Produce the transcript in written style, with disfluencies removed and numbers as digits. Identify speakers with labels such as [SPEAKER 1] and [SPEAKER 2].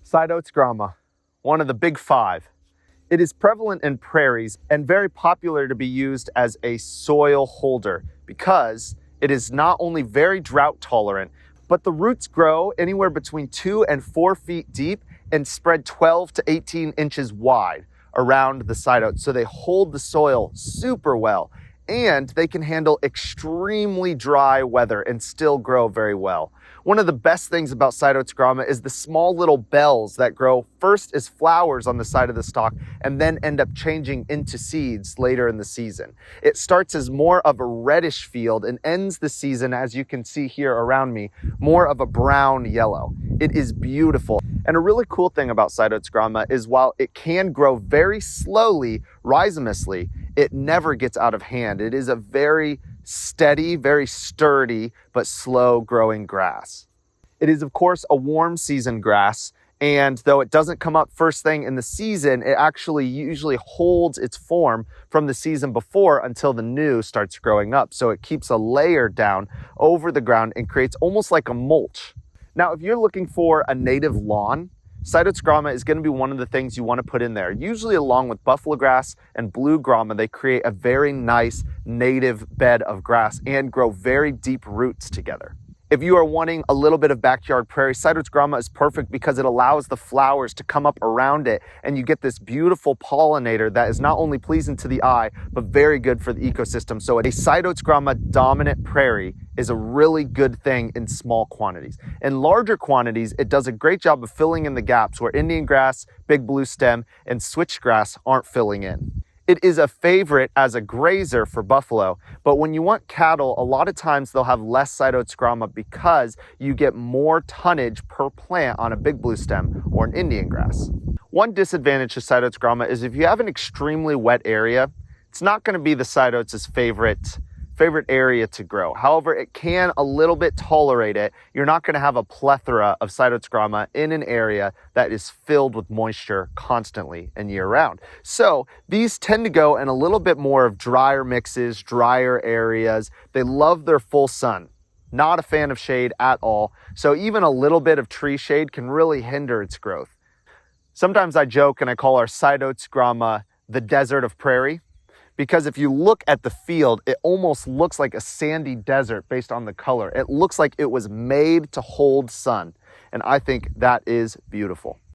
[SPEAKER 1] Sideoats Grama, one of the big five. It is prevalent in prairies and very popular to be used as a soil holder because it is not only very drought tolerant, but the roots grow anywhere between 2 and 4 feet deep and spread 12 to 18 inches wide around the sideoats. So they hold the soil super well and they can handle extremely dry weather and still grow very well. One of the best things about Sideoats Grama is the small little bells that grow first as flowers on the side of the stalk and then end up changing into seeds later in the season. It starts as more of a reddish field and ends the season, as you can see here around me, more of a brown yellow. It is beautiful. And a really cool thing about Sideoats Grama is while it can grow very slowly, rhizomously, it never gets out of hand. It is a very steady, very sturdy, but slow growing grass. It is, of course, a warm season grass, and though it doesn't come up first thing in the season, it actually usually holds its form from the season before until the new starts growing up. So it keeps a layer down over the ground and creates almost like a mulch. Now, if you're looking for a native lawn, Sideoats Grama is going to be one of the things you want to put in there. Usually along with buffalo grass and blue grama, they create a very nice native bed of grass and grow very deep roots together. If you are wanting a little bit of backyard prairie, Sideoats Grama is perfect because it allows the flowers to come up around it and you get this beautiful pollinator that is not only pleasing to the eye, but very good for the ecosystem. So a Sideoats Grama dominant prairie is a really good thing in small quantities. In larger quantities, it does a great job of filling in the gaps where Indiangrass, Big Bluestem, and Switchgrass aren't filling in. It is a favorite as a grazer for buffalo, but when you want cattle, a lot of times they'll have less Sideoats Grama because you get more tonnage per plant on a Big Bluestem or an Indiangrass. One disadvantage to Sideoats Grama is if you have an extremely wet area, it's not going to be the Sideoats' favorite area to grow. However, it can a little bit tolerate it. You're not going to have a plethora of Sideoats Grama in an area that is filled with moisture constantly and year round. So these tend to go in a little bit more of drier mixes, drier areas. They love their full sun. Not a fan of shade at all. So even a little bit of tree shade can really hinder its growth. Sometimes I joke and I call our Sideoats Grama the desert of prairie, because if you look at the field, it almost looks like a sandy desert based on the color. It looks like it was made to hold sun, and I think that is beautiful.